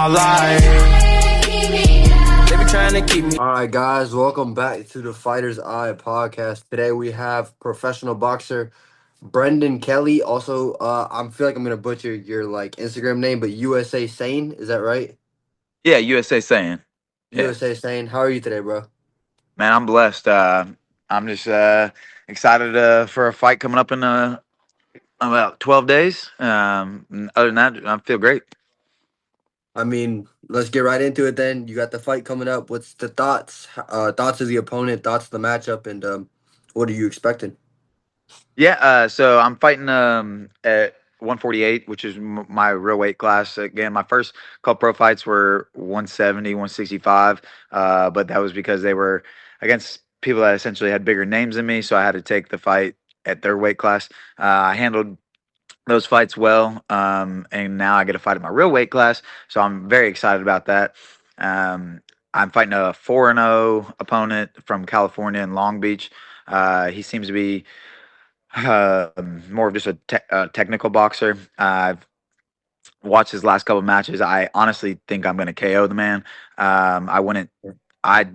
my life. They be trying to keep me. All right, guys, welcome back to the Fighter's Eye podcast. Today we have professional boxer Brendan Kelly. Also, I feel like I'm gonna butcher your Instagram name, but USA Sane, is that right? Yeah, USA Saiyan. Yeah, USA Sane. How are you today, bro? man, I'm blessed. I'm just excited for a fight coming up in about 12 days. And other than that, I feel great. I mean, let's get right into it then. You got the fight coming up. What's the thoughts? Thoughts of the opponent, thoughts of the matchup, and what are you expecting? Yeah, so I'm fighting at 148, which is my real weight class. Again, my first couple pro fights were 170, 165, but that was because they were against people that essentially had bigger names than me, so I had to take the fight at their weight class. I handled those fights well. And now I get to fight at my real weight class, so I'm very excited about that. Um, I'm fighting a 4-0 opponent from California in Long Beach. He seems to be more of just a technical boxer. I've watched his last couple of matches. I honestly think I'm going to KO the man. I wouldn't. I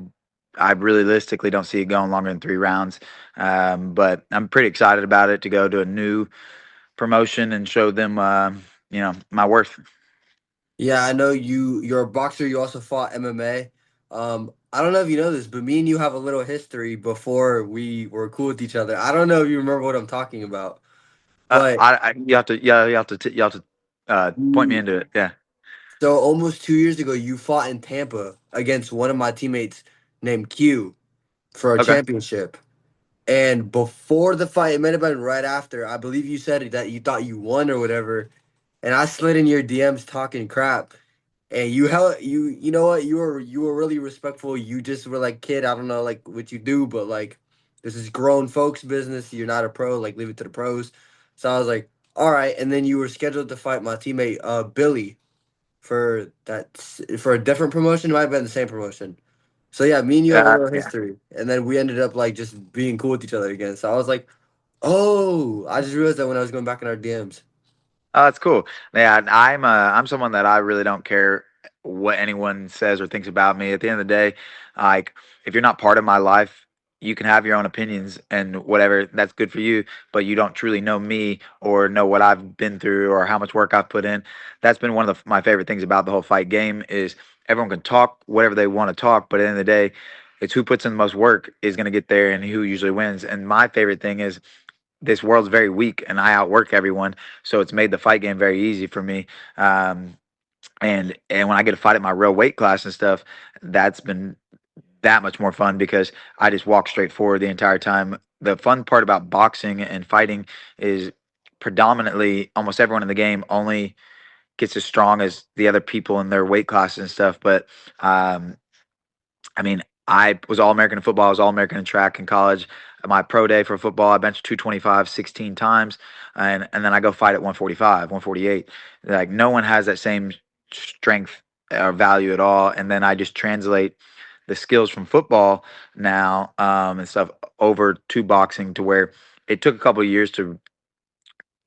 I realistically don't see it going longer than 3 rounds. But I'm pretty excited about it to go to a new promotion and show them, my worth. Yeah, I know you're a boxer. You also fought MMA. I don't know if you know this, but me and you have a little history before we were cool with each other. I don't know if you remember what I'm talking about, but You have to, yeah, you have to point me you, into it. Yeah. so almost 2 years ago, you fought in Tampa against one of my teammates named Q for a Okay. championship. And before the fight, it might have been right after. I believe you said that you thought you won or whatever. And I slid in your DMs talking crap. And you know what, you were really respectful. You just were like, kid, I don't know like what you do, but like this is grown folks business. You're not a pro, like leave it to the pros. So I was like, all right. And then you were scheduled to fight my teammate Billy for a different promotion. It might have been the same promotion. So yeah, me and you have a little Yeah. history. And then we ended up like just being cool with each other again. So I was like, oh, I just realized that when I was going back in our DMs. Oh, that's cool. Yeah, I'm someone that I really don't care what anyone says or thinks about me. At the end of the day, like if you're not part of my life, you can have your own opinions and whatever. That's good for you, but you don't truly know me or know what I've been through or how much work I've put in. That's been one of my favorite things about the whole fight game is everyone can talk whatever they want to talk, but at the end of the day, it's who puts in the most work is going to get there and who usually wins. And my favorite thing is this world's very weak and I outwork everyone. So it's made the fight game very easy for me. And when I get to fight at my real weight class and stuff, that's been that much more fun because I just walk straight forward the entire time. The fun part about boxing and fighting is predominantly almost everyone in the game only gets as strong as the other people in their weight classes and stuff. But um, I mean, I was All American in football. I was All American in track in college. My pro day for football, I benched 225 16 times, and then I go fight at 145, 148. Like no one has that same strength or value at all. And then I just translate the skills from football now and stuff over to boxing to where it took a couple of years to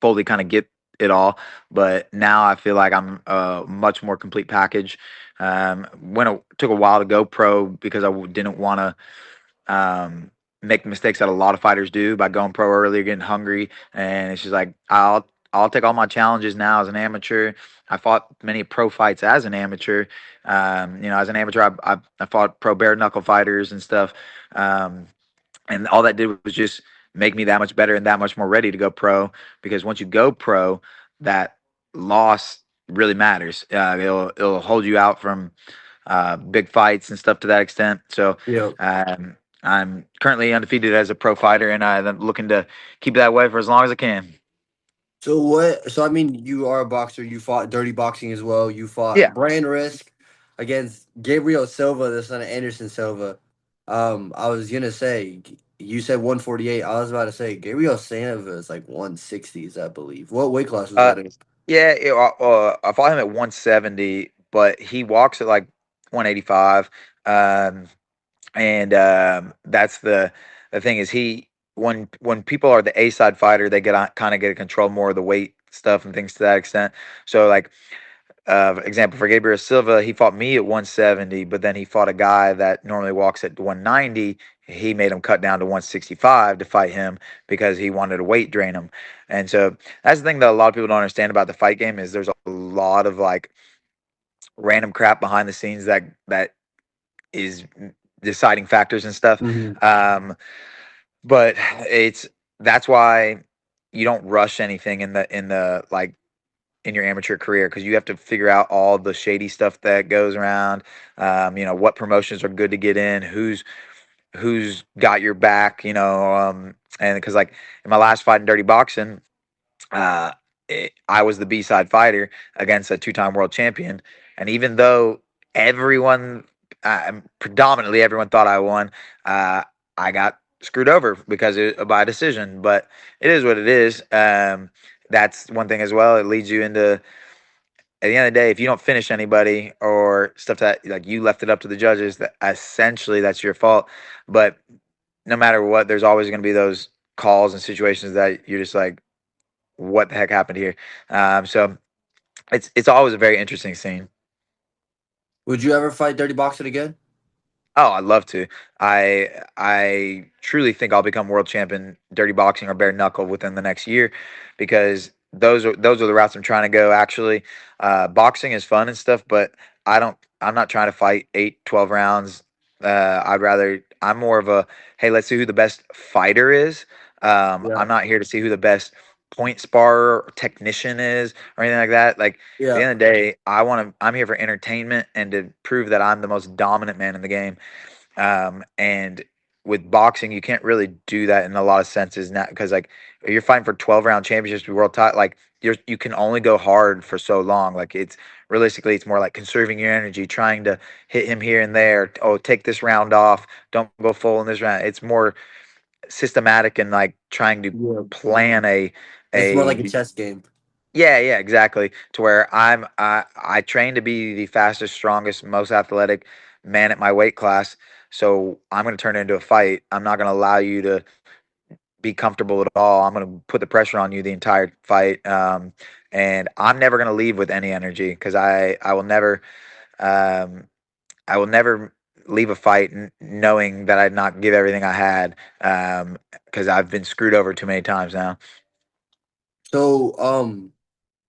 fully kind of get it all. But now I feel like I'm a much more complete package. When it took a while to go pro because didn't want to make the mistakes that a lot of fighters do by going pro earlier, getting hungry, and it's just like I'll take all my challenges now as an amateur. I fought many pro fights as an amateur. As an amateur, I fought pro bare knuckle fighters and stuff. Um, and all that did was just make me that much better and that much more ready to go pro because once you go pro that loss really matters. It'll hold you out from big fights and stuff to that extent. So Yeah. I'm currently undefeated as a pro fighter and I'm looking to keep that way for as long as I can. So what? So I mean, you are a boxer. You fought dirty boxing as well. You fought Yeah. brand risk against Gabriel Silva, the son of Anderson Silva. I was gonna say you said 148. I was about to say Gabriel Silva is like 160s, I believe. What weight class was Uh, that in? yeah, I fought him at 170, but he walks at like 185. Um, and that's the thing is he when people are the A side fighter, they get kind of get to control more of the weight stuff and things to that extent. So like example for Gabriel Silva, he fought me at 170, but then he fought a guy that normally walks at 190. He made him cut down to 165 to fight him because he wanted to weight drain him. And so that's the thing that a lot of people don't understand about the fight game is there's a lot of like random crap behind the scenes that is deciding factors and stuff. Hmm. Um, but it's that's why you don't rush anything in the like in your amateur career because you have to figure out all the shady stuff that goes around. What promotions are good to get in, who's got your back, and because like in my last fight in Dirty Boxing, uh, I was the B-side fighter against a two-time world champion, and even though everyone, predominantly everyone, thought I won, I got screwed over by decision. But it is what it is. That's one thing as well. It leads you into at the end of the day, if you don't finish anybody or stuff that like you left it up to the judges, that essentially that's your fault. But no matter what, there's always going to be those calls and situations that you're just like, what the heck happened here? So it's always a very interesting scene. Would you ever fight Dirty Boxing again? Oh, I'd love to. I truly think I'll become world champion dirty boxing or bare knuckle within the next year because those are the routes I'm trying to go actually. Boxing is fun and stuff, but I'm not trying to fight 8, 12 rounds. I'm more of a hey, let's see who the best fighter is. Yeah. I'm not here to see who the best point sparrer or technician is or anything like that. Like at the Yeah. end of the day, I'm here for entertainment and to prove that I'm the most dominant man in the game. And with boxing, you can't really do that in a lot of senses now because like you're fighting for 12 round championships, world title. Like you can only go hard for so long. Like it's realistically, it's more like conserving your energy, trying to hit him here and there. Oh, take this round off. Don't go full in this round. It's more systematic and like trying to Yeah. plan It's more like a a chess game. yeah, exactly. To where I train to be the fastest, strongest, most athletic man at my weight class. So I'm going to turn it into a fight. I'm not going to allow you to be comfortable at all. I'm going to put the pressure on you the entire fight. And I'm never going to leave with any energy because um, I will never leave a fight knowing that I'd not give everything I had. Because I've been screwed over too many times now. So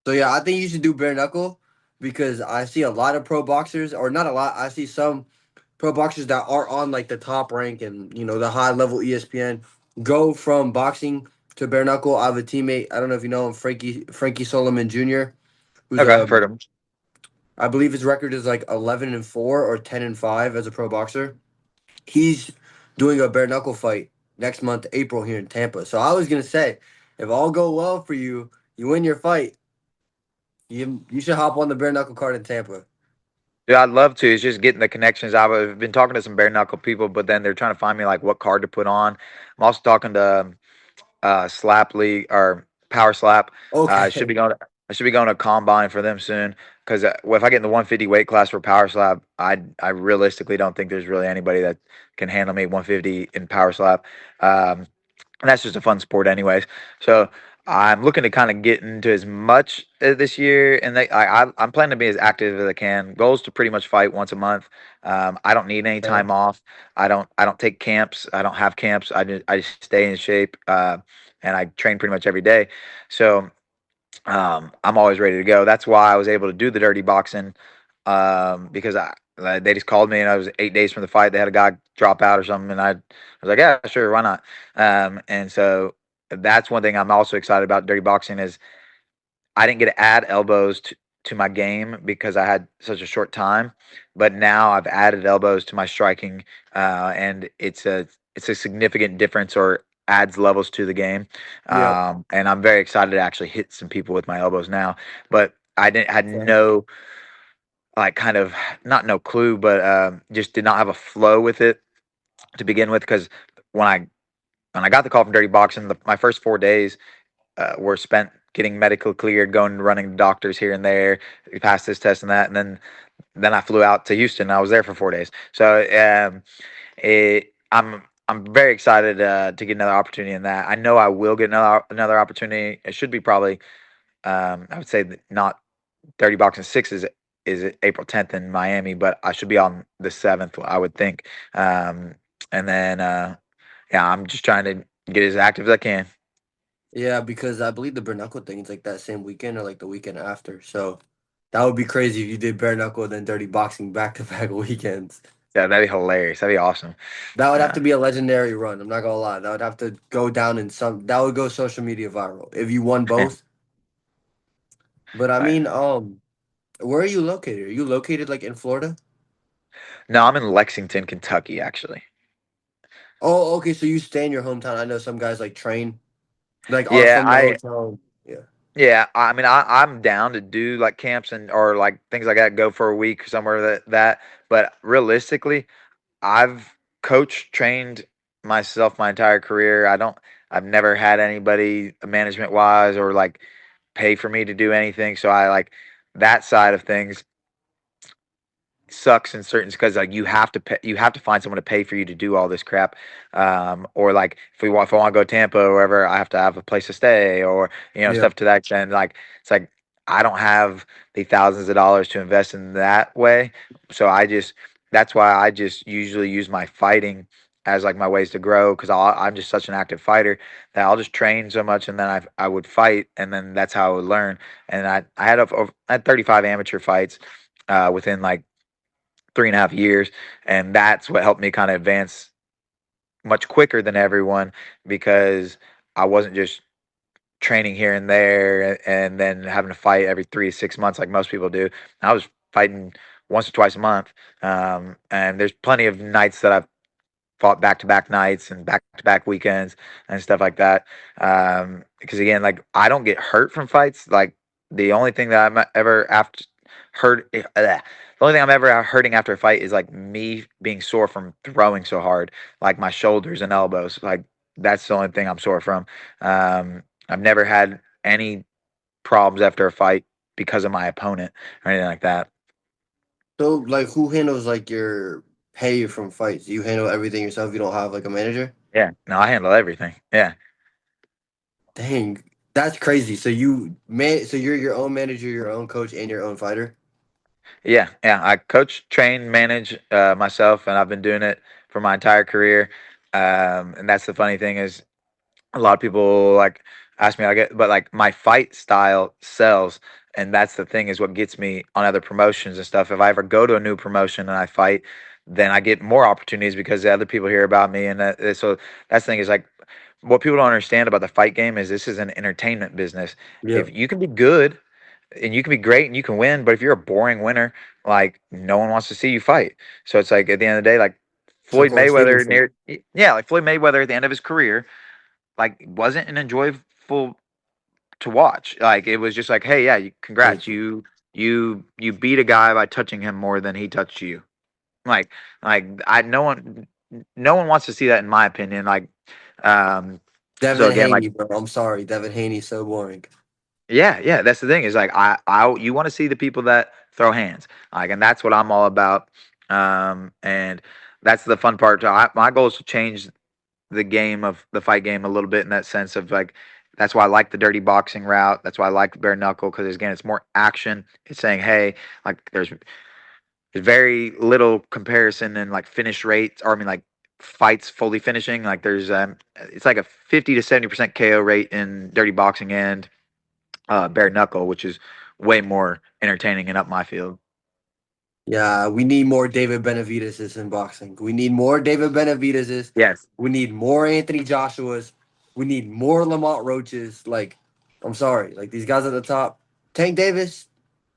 so yeah, I think you should do bare knuckle because I see a lot of pro boxers, or not a lot. I see some pro boxers that are on like the top rank and the high level ESPN go from boxing to bare knuckle. I have a teammate. I don't know if you know him, Frankie Solomon Jr., who's Okay, I've heard him. I believe his record is like 11-4 or 10-5 as a pro boxer. He's doing a bare knuckle fight next month, April, here in Tampa. So I was gonna say, if all go well for you, you win your fight. You should hop on the bare knuckle card in Tampa. Yeah, I'd love to. It's just getting the connections. I've been talking to some bare knuckle people, but then they're trying to find me like what card to put on. I'm also talking to Slap League or Power Slap. I should be Okay. going. I should be going to combine for them soon because if I get in the 150 weight class for Power Slap, I realistically don't think there's really anybody that can handle me at 150 in Power Slap. And that's just a fun sport, anyways. So I'm looking to kind of get into as much this year, and I'm planning to be as active as I can. Goal is to pretty much fight once a month. I don't need any Okay. time off. I don't take camps. I don't have camps. I just stay in shape, and I train pretty much every day. So I'm always ready to go. That's why I was able to do the dirty boxing because they just called me and I was 8 days from the fight. They had a guy drop out or something, and I was like, yeah, sure, why not? And so that's one thing I'm also excited about dirty boxing is I didn't get to add elbows to my game because I had such a short time, but now I've added elbows to my striking, and it's a significant difference or adds levels to the game. Yep. And I'm very excited to actually hit some people with my elbows now. But I didn't had Okay. no like kind of not no clue, but just did not have a flow with it to begin with because when I when I got the call from Dirty Boxing, my first 4 days were spent getting medical cleared, going running to doctors here and there, passed this test and that, and then I flew out to Houston. And I was there for 4 days, so I'm very excited to get another opportunity in that. I know I will get another opportunity. It should be probably I would say not Dirty Boxing 6 is April 10th in Miami, but I should be on the 7th, I would think. And then yeah, I'm just trying to get as active as I can. Yeah, because I believe the bare knuckle thing is like that same weekend or like the weekend after. So that would be crazy if you did bare knuckle then dirty boxing back to back weekends. Yeah, that'd be hilarious. That'd be awesome. That would have Uh, to be a legendary run. I'm not gonna lie. That would have to go down in some. That would go social media viral if you won both. But I I- mean, where are you located? Are you located like in Florida? no, I'm in Lexington, Kentucky, actually. Oh, okay. So you stay in your hometown. I know some guys like train, like are Yeah, from the I hotel. Yeah. yeah, I mean, I'm down to do like camps and or like things like that. Go for a week somewhere that. But realistically, I've coached, trained myself my entire career. I've never had anybody management wise or like pay for me to do anything. So I like that side of things sucks in certain because like you have to find someone to pay for you to do all this crap or like if I want to go to Tampa or wherever I have to have a place to stay or Yeah. stuff to that extent like it's like I don't have the thousands of dollars to invest in that way, so that's why I just usually use my fighting as like my ways to grow because I'm just such an active fighter that I'll just train so much and then I would fight and then that's how I would learn. And I had 35 amateur fights within like 3.5 years, and that's what helped me kind of advance much quicker than everyone because I wasn't just training here and there and then having to fight every 3 to 6 months like most people do. I was fighting once or twice a month, and there's plenty of nights that I've fought back to back nights and back to back weekends and stuff like that. Because again, like I don't get hurt from fights. Like the only thing that I'm ever after hurt, the only thing I'm ever hurting after a fight is like me being sore from throwing so hard, like my shoulders and elbows. Like that's the only thing I'm sore from. I've never had any problems after a fight because of my opponent or anything like that. So like, who handles like your pay from fights? You handle everything yourself. You don't have like a manager. Yeah, no, I handle everything. Yeah. Dang, that's crazy. So so you're your own manager, your own coach, and your own fighter. Yeah, yeah. I coach, train, manage myself, and I've been doing it for my entire career. And that's the funny thing is, a lot of people like ask me, I get, but like my fight style sells, and that's the thing is what gets me on other promotions and stuff. If I ever go to a new promotion and I fight, then I get more opportunities because the other people hear about me, and so that's the thing is like what people don't understand about the fight game is this is an entertainment business. Yeah. If you can be good and you can be great and you can win, but if you're a boring winner, like no one wants to see you fight. So it's like at the end of the day, like It's a Floyd poor Mayweather citizen. near, yeah, like Floyd Mayweather at the end of his career, like wasn't an enjoyable to watch. Like it was just like, hey, yeah, congrats, Thank you. you beat a guy by touching him more than he touched you. Like like I no one wants to see that in my opinion. Like um so Devin again, like Haney, bro. I'm sorry, Devin Haney's so boring. yeah, yeah, that's the thing is like you want to see the people that throw hands, like, and that's what I'm all about. And that's the fun part. My goal is to change the game of the fight game a little bit in that sense of like that's why I like the dirty boxing route. That's why I like bare knuckle because again, it's more action. It's saying, hey, like there's very little comparison in like finish rates, or I mean like fights fully finishing. Like there's it's like a 50 to 70% KO rate in dirty boxing and bare knuckle, which is way more entertaining and up my field. Yeah, we need more David Benavidez's in boxing. We need more David Benavidez's. Yes. We need more Anthony Joshua's. We need more Lamont Roaches. Like, I'm sorry, like these guys at the top. Tank Davis,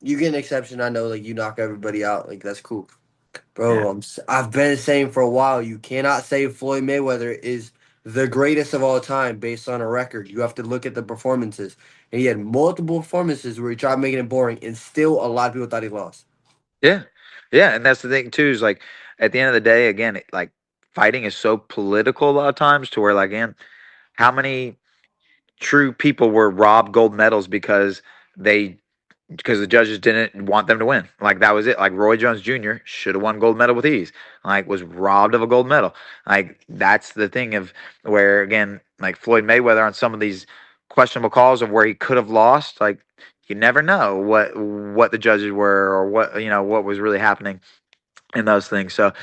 you get an exception. I know, like you knock everybody out. Like that's cool, Yeah. bro. I've been saying for a while. You cannot say Floyd Mayweather is the greatest of all time based on a record. You have to look at the performances. And he had multiple performances where he tried making it boring, and still a lot of people thought he lost. Yeah. Yeah. And that's the thing too, is like at the end of the day, again, like fighting is so political a lot of times to where like, again, how many true people were robbed gold medals they because the judges didn't want them to win. Like that was it. Like Roy Jones Jr. should have won gold medal with ease. Like was robbed of a gold medal. Like that's the thing of where again, like Floyd Mayweather on some of these questionable calls of where he could have lost. Like you never know what the judges were, or what, what was really happening in those things. So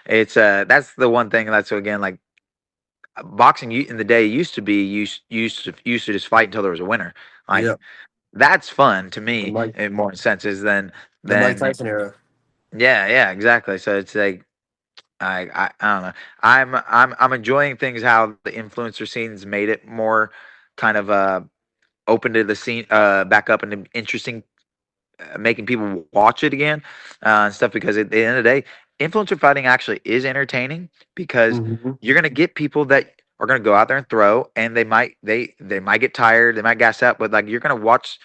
it's that's the one thing. That's, again, like, boxing, in the day, used to be, used to just fight until there was a winner. Like, Yeah, that's fun to the me Mike in more senses than the Mike than Tyson era. yeah, yeah, exactly. So it's like, I don't know. I'm enjoying things, how the influencer scenes made it more kind of open to the scene, back up, and interesting, making people watch it again, and stuff, because at the end of the day, influencer fighting actually is entertaining, because Hmm. you're gonna get people that are gonna go out there and throw, and they might get tired, they might gas out, but, like, you're gonna watch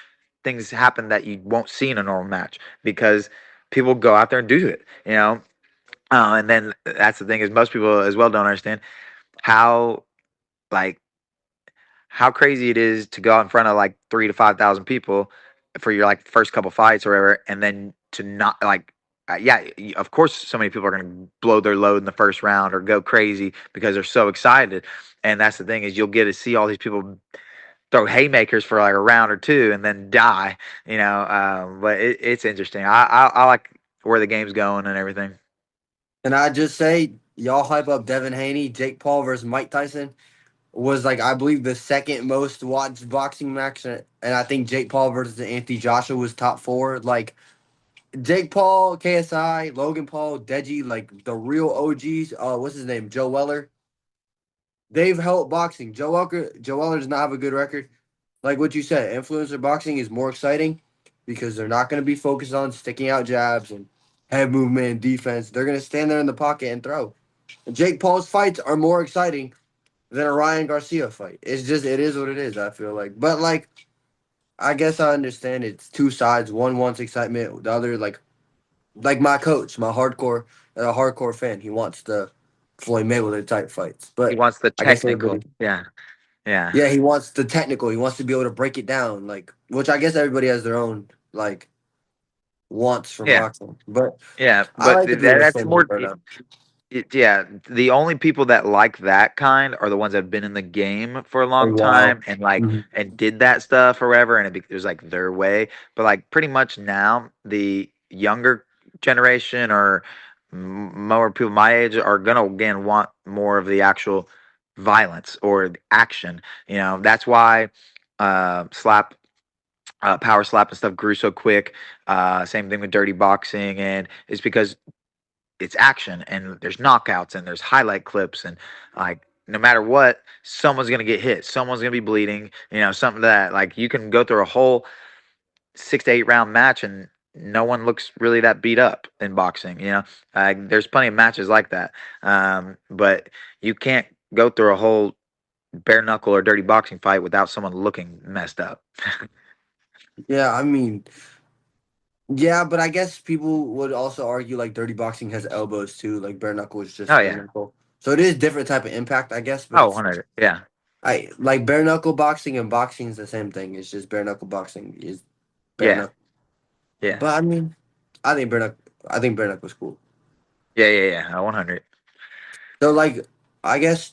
things happen that you won't see in a normal match, because people go out there and do it, and then that's the thing, is most people as well don't understand how, like, how crazy it is to go out in front of, like, 3 to 5 thousand people for your, like, first couple fights or whatever, and then to not, like, yeah, of course, so many people are going to blow their load in the first round or go crazy because they're so excited. And that's the thing, is you'll get to see all these people throw haymakers for, like, a round or two and then die. But it's interesting. I like where the game's going and everything. And I just say, y'all hype up Devin Haney, Jake Paul versus Mike Tyson was like, I believe, the second most watched boxing match, and I think Jake Paul versus Anthony Joshua was top four. Like Jake Paul, KSI, Logan Paul, Deji, like the real OGs. What's his name? Joe Weller. They've helped boxing. Joe Weller does not have a good record. Like what you said, influencer boxing is more exciting because they're not going to be focused on sticking out jabs and head movement and defense. They're going to stand there in the pocket and throw. And Jake Paul's fights are more exciting than a Ryan Garcia fight. It's just, it is what it is, I feel like. But like, I guess I understand it's two sides. One wants excitement, the other, like my coach, a hardcore fan. He wants the Floyd Mayweather type fights. He But wants the I guess technical. everybody, Yeah. Yeah. yeah, he wants the technical. He wants to be able to break it down, like, which I guess everybody has their own like wants from Yeah. boxing. But Yeah. I But like the people that that's stand in the more. burnout. Yeah, the only people that like that kind are the ones that have been in the game for a A long while. time, and, like, Mhm. and did that stuff or whatever, and it was, like, their way. But, like, pretty much now, the younger generation, or more people my age, are gonna, again, want more of the actual violence or the action. That's why slap. Power slap and stuff grew so quick. Same thing with dirty boxing, and it's because it's action, and there's knockouts, and there's highlight clips, and, like, no matter what, someone's gonna get hit, someone's gonna be bleeding, something that, like, you can go through a whole 6 to 8 round match, and no one looks really that beat up in boxing. There's plenty of matches like that, but you can't go through a whole bare knuckle or dirty boxing fight without someone looking messed up. Yeah, I mean, yeah, but I guess people would also argue like dirty boxing has elbows too. Like bare knuckle is just Oh bare yeah. knuckle. So it is different type of impact, I guess. But Oh, it's 100. Yeah. I like bare knuckle boxing and boxing is the same thing. It's just bare knuckle boxing is bare Yeah. knuckle. Yeah. But I mean, I think bare knuckle was cool. Yeah. Yeah. Yeah. 100. So like, I guess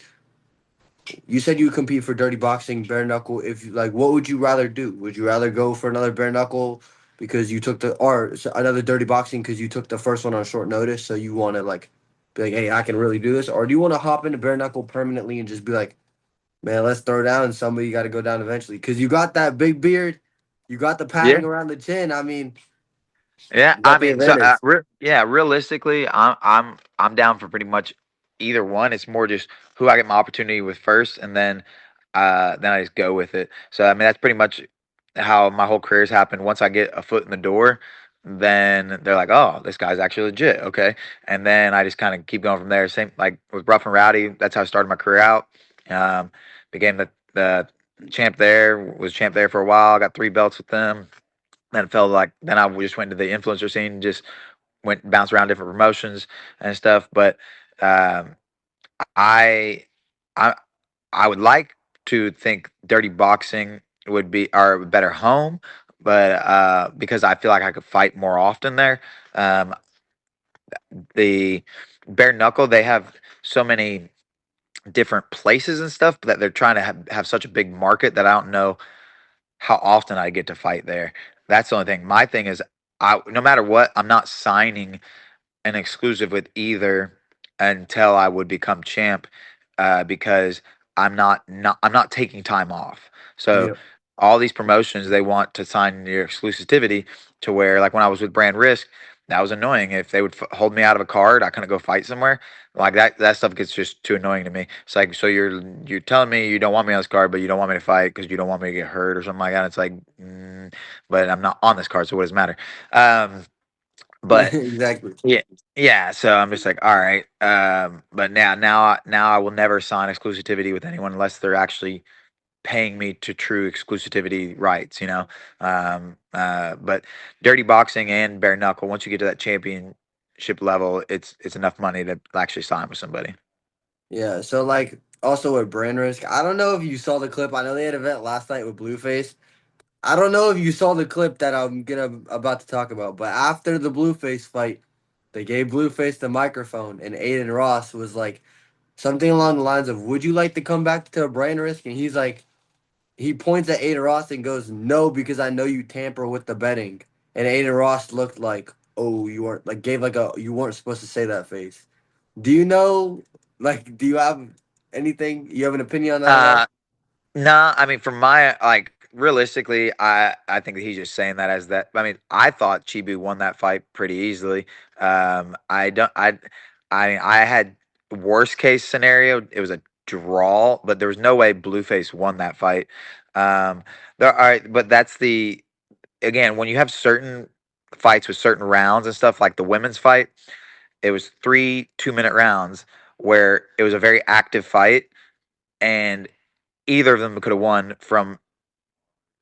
you said you compete for dirty boxing, bare knuckle. If you like, what would you rather do? Would you rather go for another bare knuckle because you took another dirty boxing because you took the first one on short notice? So you want to like be like, hey, I can really do this, or do you want to hop into bare knuckle permanently and just be like, man, let's throw down. Somebody got to go down eventually because you got that big beard, you got the padding Yeah. around the chin. I mean, Yeah, you I got the mean, so, advantage. yeah, realistically, I'm down for pretty much either one. It's more just who I get my opportunity with first, and then I just go with it. So, I mean, that's pretty much how my whole career's happened. Once I get a foot in the door, then they're like, "Oh, this guy's actually legit." Okay, and then I just kind of keep going from there. Same like with Rough and Rowdy. That's how I started my career out. Um, Became the champ there. Was champ there for a while. Got 3 belts with them. Then it felt like then I just went to the influencer scene, just went bounced around different promotions and stuff. But um, I I I would like to think dirty boxing would be our better home, but because I feel like I could fight more often there. Um, the bare knuckle, they have so many different places and stuff that they're trying to have such a big market that I don't know how often I get to fight there. That's the only thing. My thing is, no matter what, I'm not signing an exclusive with either until I would become champ, because I'm not taking time off. So Yeah. all these promotions, they want to sign your exclusivity to where, like when I was with Brand Risk, that was annoying. If they would hold me out of a card, I couldn't go fight somewhere. Like that stuff gets just too annoying to me. It's like, so you're telling me you don't want me on this card, but you don't want me to fight because you don't want me to get hurt or something like that. It's like, but I'm not on this card, so what does it matter? Um, but Exactly. yeah, yeah. So I'm just like, all right. But now I will never sign exclusivity with anyone unless they're actually paying me to true exclusivity rights. But dirty boxing and bare knuckle. Once you get to that championship level, it's enough money to actually sign with somebody. Yeah. So like also with brand risk, I don't know if you saw the clip. I know they had an event last night with Blueface. I don't know if you saw the clip that I'm gonna about to talk about, but after the Blueface fight, they gave Blueface the microphone, and Aiden Ross was like something along the lines of, "Would you like to come back to brand risk?" And he's like, he points at Aiden Ross and goes, "No, because I know you tamper with the betting." And Aiden Ross looked like, "Oh, you weren't like gave like a you weren't supposed to say that face." Do you know? Like, do you have anything? You have an opinion on that at all? Uh, Nah, I mean, from my like realistically, I think that he's just saying that as that. I mean, I thought Chibu won that fight pretty easily. I don't. I had worst case scenario. It was a draw, but there was no way Blueface won that fight. There are, but that's the again when you have certain fights with certain rounds and stuff like the women's fight. It was 3 2-minute rounds where it was a very active fight and either of them could have won from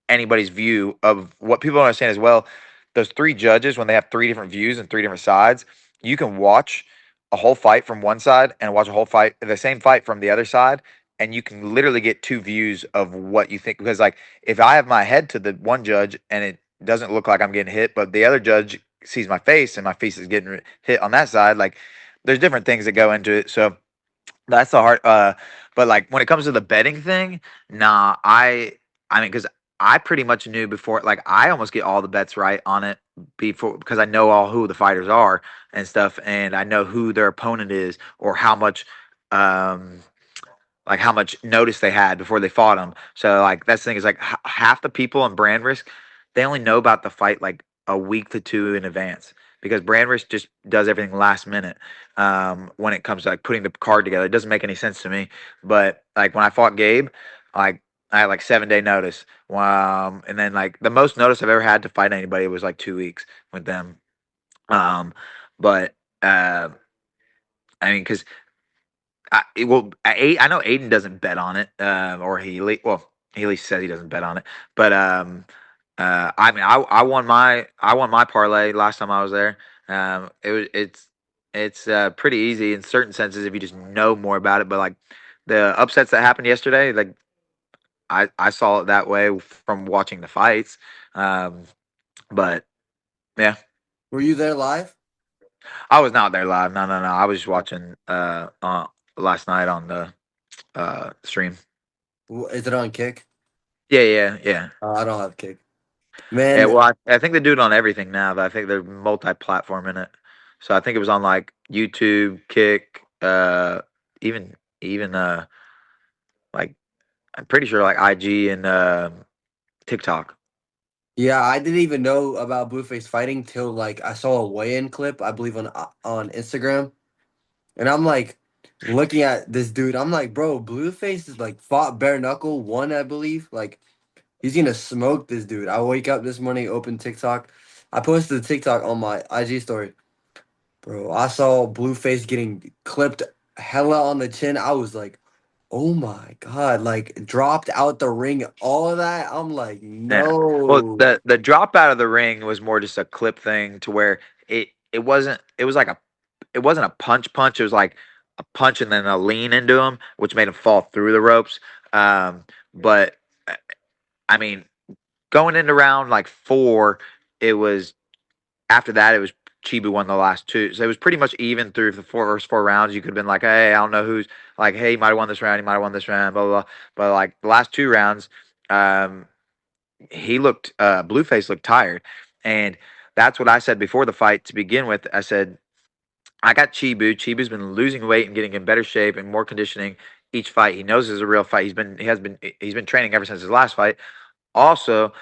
anybody's view of what people don't understand as well. Those three judges, when they have three different views and three different sides, you can watch a whole fight from one side and watch a whole fight, the same fight from the other side, and you can literally get two views of what you think. Because like if I have my head to the one judge and it doesn't look like I'm getting hit, but the other judge sees my face and my face is getting hit on that side, like there's different things that go into it. So that's the hard. But like when it comes to the betting thing, nah. I mean, because I pretty much knew before. Like I almost get all the bets right on it before because I know all who the fighters are and stuff, and I know who their opponent is or how much. Um, like how much notice they had before they fought him. So like that's the thing is like half the people in brand risk, they only know about the fight like a week to two in advance because brand risk just does everything last minute. When it comes to like putting the card together, it doesn't make any sense to me. But like when I fought Gabe, like I had like 7 day notice. And then like the most notice I've ever had to fight anybody was like 2 weeks with them. Um, but I mean, because I know Aiden doesn't bet on it, or he at least says he doesn't bet on it. But I mean, I won my parlay last time I was there. It's pretty easy in certain senses if you just know more about it. But like the upsets that happened yesterday, like I saw it that way from watching the fights. Um, but yeah, Were you there live? I was not there live. No, no, no. I was just watching last night on the stream. Is it on Kick? Yeah, yeah, yeah. I don't have Kick. Yeah, Man, well, I think they do it on everything now, but I think they're multi-platform in it. So I think it was on like YouTube, Kick, even like I'm pretty sure like IG and TikTok. yeah, I didn't even know about Blueface fighting till like I saw a weigh-in clip, I believe on Instagram, and I'm like looking at this dude. I'm like, bro, Blueface is like fought bare knuckle, won, I believe. Like he's gonna smoke this dude. I wake up this morning, open TikTok. I posted the TikTok on my IG story. Bro, I saw Blueface getting clipped hella on the chin. I was like, oh my God, like dropped out the ring, all of that. I'm like, Yeah. Well, no. the drop out of the ring was more just a clip thing to where it wasn't it was like a it wasn't a punch. It was like a punch and then a lean into him, which made him fall through the ropes. But I mean, going into round like four, it was after that it was Chibu won the last two, so it was pretty much even through the first four rounds. You could have been like, hey, I don't know who's like, hey, he might have won this round, he might have won this round, blah blah blah. But like the last two rounds, um, he looked Blueface looked tired, and that's what I said before the fight to begin with. I said I got Chibu. Chibu's been losing weight and getting in better shape and more conditioning each fight. He knows it's a real fight. He's been training ever since his last fight. Also,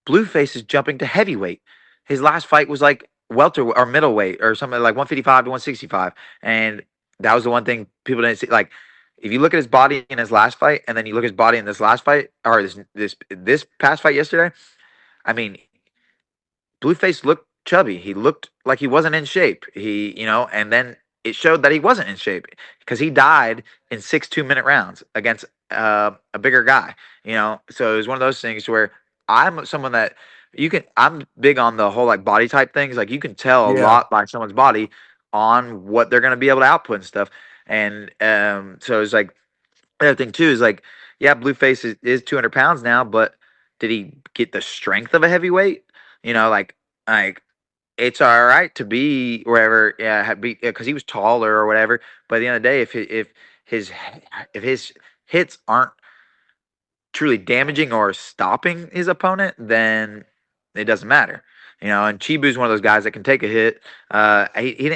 Blueface is jumping to heavyweight. His last fight was like welter or middleweight or something like 155 to 165, and that was the one thing people didn't see. Like, if you look at his body in his last fight, and then you look at his body in this last fight or this past fight yesterday, I mean, Blueface looked chubby. He looked like he wasn't in shape. And then it showed that he wasn't in shape because he died in 6 2-minute rounds against a bigger guy. So it was one of those things where I'm someone that I'm big on the whole like body type things. Like you can tell a Yeah. lot by someone's body on what they're going to be able to output and stuff. And so it's like the other thing too is like, yeah, Blueface is 200 pounds now, but did he get the strength of a heavyweight? Like it's all right to be wherever, yeah, because he was taller or whatever. But at the end of the day, his if his hits aren't truly damaging or stopping his opponent, then it doesn't matter. And Chibu's one of those guys that can take a hit. He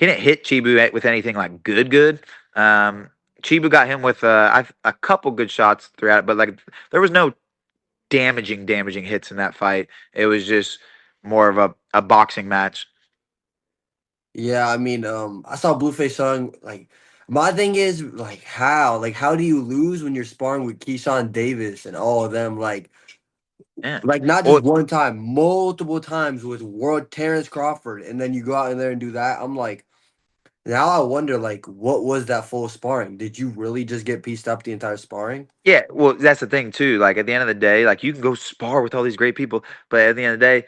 didn't hit Chibu with anything like good. Um, Chibu got him with a couple good shots throughout, but like there was no damaging hits in that fight. It was just more of a boxing match. Yeah, I mean, I saw Blueface song. Like, my thing is, how do you lose when you're sparring with Keyshawn Davis and all of them? Yeah. Not just Well, one time, multiple times with World Terrence Crawford, and then you go out in there and do that. I'm like, now I wonder, like, what was that full sparring? Did you really just get pieced up the entire sparring? yeah. Well, that's the thing too. Like at the end of the day, like you can go spar with all these great people, but at the end of the day,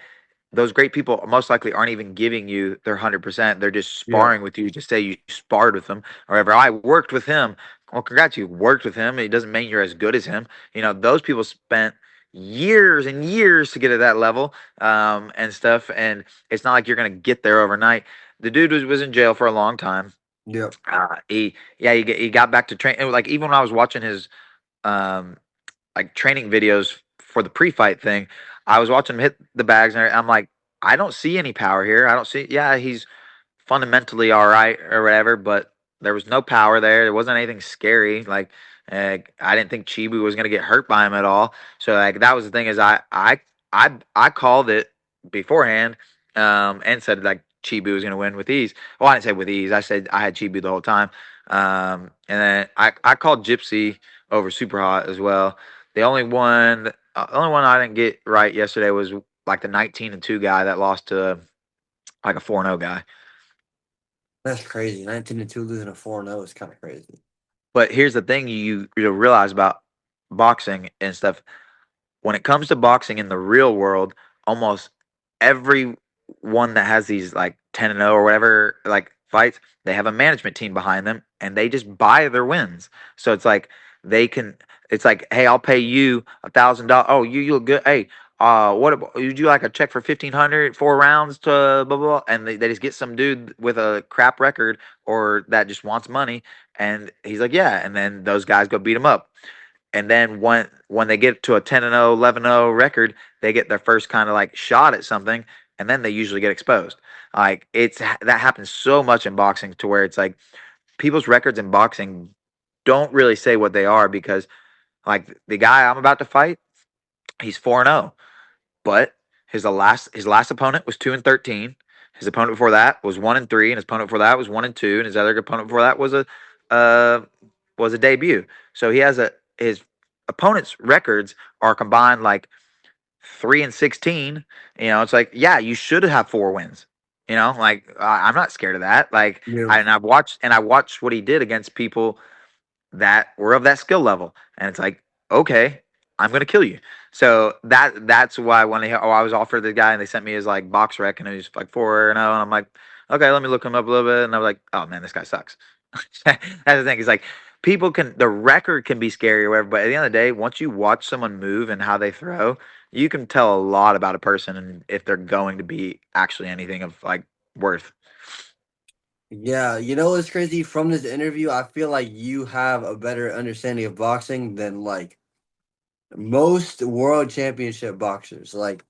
those great people most likely aren't even giving you their 100%. They're just Yeah, sparring with you to say you sparred with them or whatever. I worked with him. Well, congrats, you worked with him. It doesn't mean you're as good as him. Those people spent years and years to get at that level and stuff. And it's not like you're going to get there overnight. The dude was in jail for a long time. yeah, He got back to train. Like even when I was watching his um, like training videos for the pre-fight thing, I was watching him hit the bags, and I'm like, I don't see any power here. I don't see. Yeah, he's fundamentally all right or whatever, but there was no power there. There wasn't anything scary. Like I didn't think Chibu was gonna get hurt by him at all. So like that was the thing is I called it beforehand and said like Chibu was gonna win with ease. Well, I didn't say with ease. I said I had Chibu the whole time. And then I called Gypsy over Super Hot as well. The only one I didn't get right yesterday was like the 19-2 guy that lost to like a 4-0 guy. that's crazy. 19-2 losing a 4-0 is kind of crazy. But here's the thing you realize about boxing and stuff. When it comes to boxing in the real world, almost every one that has these like 10-0 or whatever like fights, they have a management team behind them and they just buy their wins. So it's like they can it's like, hey, I'll pay you $1,000. Oh, you look good. Hey, what about you do like a check for 1,500 4 rounds to blah blah blah, and they just get some dude with a crap record or that just wants money, and he's like, yeah, and then those guys go beat him up. And then when they get to a 10-0, 11-0 record, they get their first kind of like shot at something, and then they usually get exposed. Like that happens so much in boxing to where it's like people's records in boxing don't really say what they are because like the guy I'm about to fight, he's 4-0, but his last opponent was 2-13. His opponent before that was 1-3, and his opponent before that was 1-2, and his other opponent before that uh was a debut. So he has his opponent's records are combined like 3-16. It's like, yeah, you should have 4 wins. Like I'm not scared of that. Like Yeah. I watched what he did against people that were of that skill level, and it's like, okay, I'm gonna kill you. So that's why when I was offered the guy and they sent me his like box rec and it was like 4-0, and I'm like, okay, let me look him up a little bit, and I was like, oh man, this guy sucks. That's the thing. It's like the record can be scary or whatever, but at the end of the day, once you watch someone move and how they throw, you can tell a lot about a person and if they're going to be actually anything of like worth. Yeah, you know what's crazy? From this interview, I feel like you have a better understanding of boxing than like most world championship boxers, like,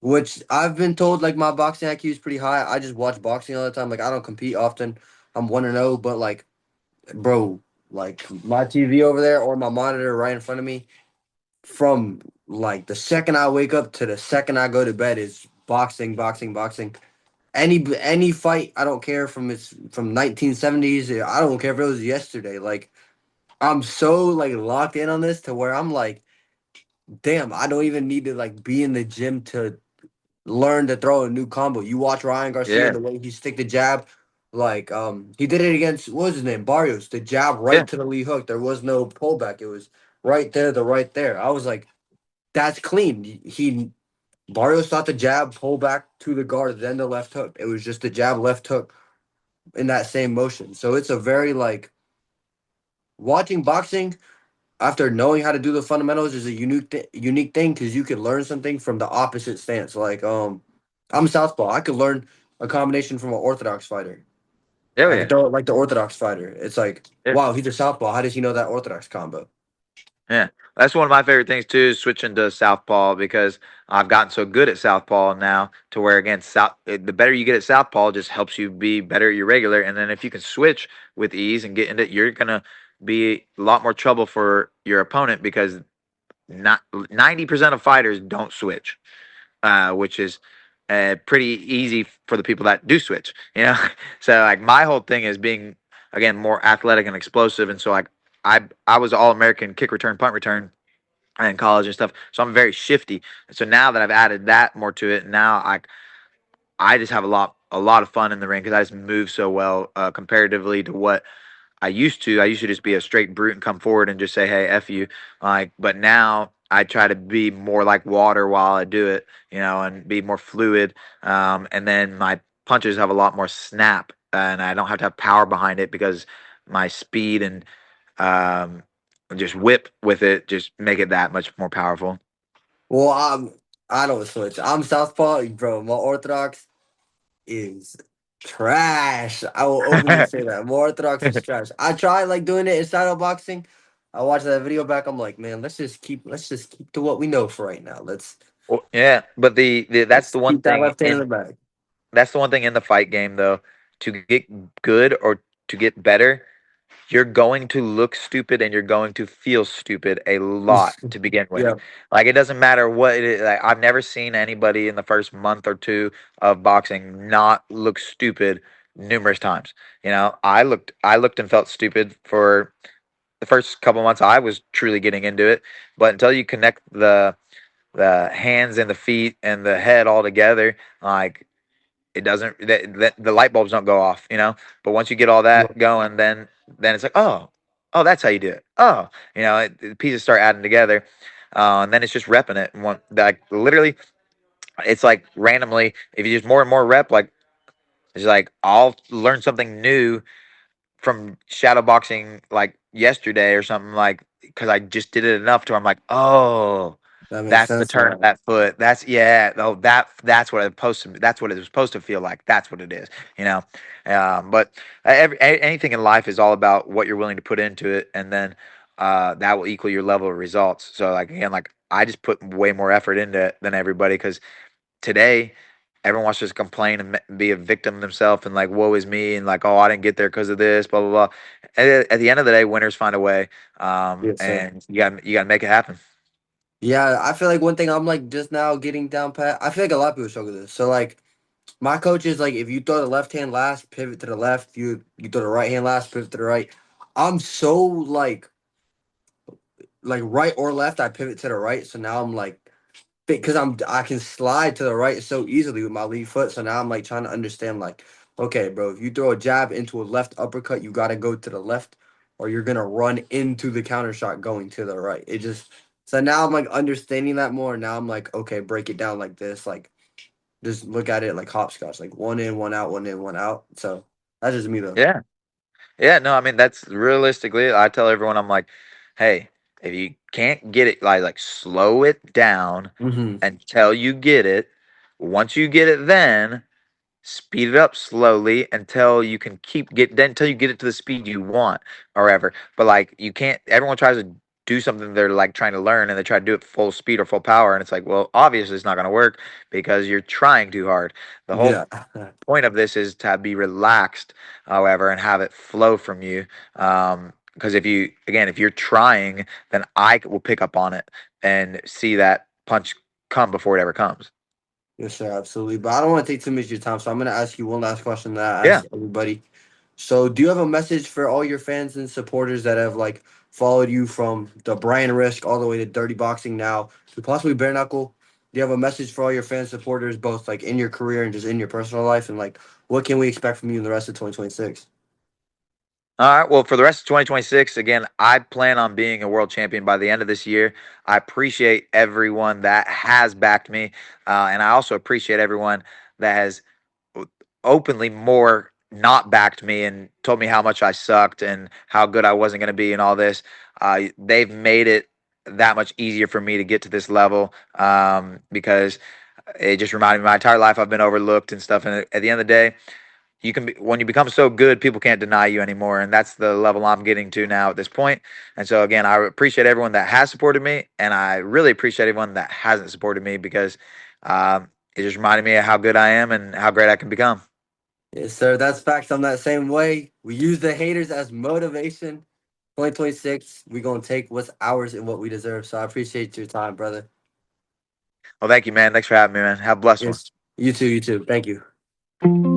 which I've been told, like, my boxing IQ is pretty high. I just watch boxing all the time. Like, I don't compete often. I'm 1-0, but like, bro, like my TV over there or my monitor right in front of me, from like the second I wake up to the second I go to bed is boxing, boxing, boxing. Any fight, I don't care, from 1970s. I don't care if it was yesterday. Like, I'm so like locked in on this to where I'm like, damn, I don't even need to like be in the gym to learn to throw a new combo. You watch Ryan Garcia, Yeah, the way he stick the jab, like he did it against, what was his name, Barrios, the jab yeah, right to the lead hook. There was no pullback. It was right there, the right there. I was like, that's clean. He Barrios thought the jab, pull back to the guard, then the left hook. It was just the jab, left hook in that same motion. So it's a very like, watching boxing after knowing how to do the fundamentals is a unique thing because you could learn something from the opposite stance. Like, I'm southpaw. I could learn a combination from an orthodox fighter. oh I could yeah, throw it like the orthodox fighter. It's like, yeah. wow, he's a southpaw. How does he know that orthodox combo? Yeah, that's one of my favorite things too, is switching to southpaw because I've gotten so good at southpaw now to where again, the better you get at southpaw just helps you be better at your regular, and then if you can switch with ease and get into it, you're gonna be a lot more trouble for your opponent because not 90% of fighters don't switch, which is pretty easy for the people that do switch. You know, so like my whole thing is being again more athletic and explosive, and so like I was all American kick return, punt return in college and stuff, so I'm very shifty. So now that I've added that more to it, now I just have a lot of fun in the ring because I just move so well comparatively to what I used to just be a straight brute and come forward and just say, "Hey, f you." Like, but now I try to be more like water while I do it, and be more fluid. And then my punches have a lot more snap, and I don't have to have power behind it because my speed and um, just whip with it just make it that much more powerful. Well, I don't switch. I'm southpaw, bro. My orthodox is trash. I will openly say that. My orthodox is trash. I try like doing it in shadow boxing. I watched that video back. I'm like, man, let's just keep to what we know for right now. Well, yeah, but that's Let's the one keep that thing left hand in the bag. that's the one thing in the fight game though. To get good or to get better, you're going to look stupid and you're going to feel stupid a lot to begin with. Yeah. Like it doesn't matter what it is. Like, I've never seen anybody in the first month or two of boxing not look stupid numerous times. I looked and felt stupid for the first couple months I was truly getting into it, but until you connect the hands and the feet and the head all together, like it doesn't the light bulbs don't go off, but once you get all that going, then it's like, oh, that's how you do it. Oh, the pieces start adding together, and then it's just repping it, and like literally it's like randomly if you just more and more rep, like it's like I'll learn something new from shadow boxing like yesterday or something, like because I just did it enough to where I'm like, oh, That makes that's the sense turn of now. that foot. That's yeah, oh that's what it's supposed to. That's what it's supposed to feel like. That's what it is, you know. But anything in life is all about what you're willing to put into it, and then that will equal your level of results. So like again, like I just put way more effort into it than everybody because today everyone wants to just complain and be a victim themselves and like woe is me and like, oh, I didn't get there because of this, blah blah blah. At the end of the day, winners find a way, Yes, sir. and you got to make it happen. Yeah, I feel like one thing I'm like just now getting down pat. I feel like a lot of people struggle with this. So like my coach is like, if you throw the left hand last, pivot to the left. You throw the right hand last, pivot to the right. I'm so like right or left. I pivot to the right. So now I'm like, because I can slide to the right so easily with my lead foot. So now I'm like trying to understand like, okay, bro, if you throw a jab into a left uppercut, you got to go to the left, or you're gonna run into the counter shot going to the right. It just So now I'm like understanding that more. Now I'm like, okay, break it down like this, like just look at it like hopscotch, like one in, one out, one in, one out. So that's just me though. Yeah, yeah. No, I mean that's realistically. I tell everyone, I'm like, hey, if you can't get it, like slow it down Mm-hmm. until you get it. Once you get it, then speed it up slowly until you get it to the speed you want or ever. But like you can't. Everyone tries to do something they're like trying to learn and they try to do it full speed or full power, and it's like, well, obviously it's not going to work because you're trying too hard. The whole Yeah. point of this is to be relaxed, however, and have it flow from you. Because if you, again, if you're trying, then will pick up on it and see that punch come before it ever comes. Yes, sir, absolutely. But I don't want to take too much of your time, so I'm going to ask you one last question that I Yeah. ask everybody. So, do you have a message for all your fans and supporters that have like followed you from the Brian Risk all the way to Dirty Boxing now to possibly Bare Knuckle? Do you have a message for all your fans, supporters, both like in your career and just in your personal life? And like, what can we expect from you in the rest of 2026? All right. Well, for the rest of 2026, again, I plan on being a world champion by the end of this year. I appreciate everyone that has backed me. And I also appreciate everyone that has openly more not backed me and told me how much I sucked and how good I wasn't going to be and all this. They've made it that much easier for me to get to this level, because it just reminded me my entire life I've been overlooked and stuff. And at the end of the day, you can be, when you become so good, people can't deny you anymore, and that's the level I'm getting to now at this point. And so again, I appreciate everyone that has supported me, and I really appreciate everyone that hasn't supported me, because it just reminded me of how good I am and how great I can become. Yes, sir. That's facts. I'm that same way. We use the haters as motivation. 2026, we're going to take what's ours and what we deserve. So, I appreciate your time, brother. Well, thank you, man. Thanks for having me, man. Have a blessed one. Yes. You too. You too. Thank you.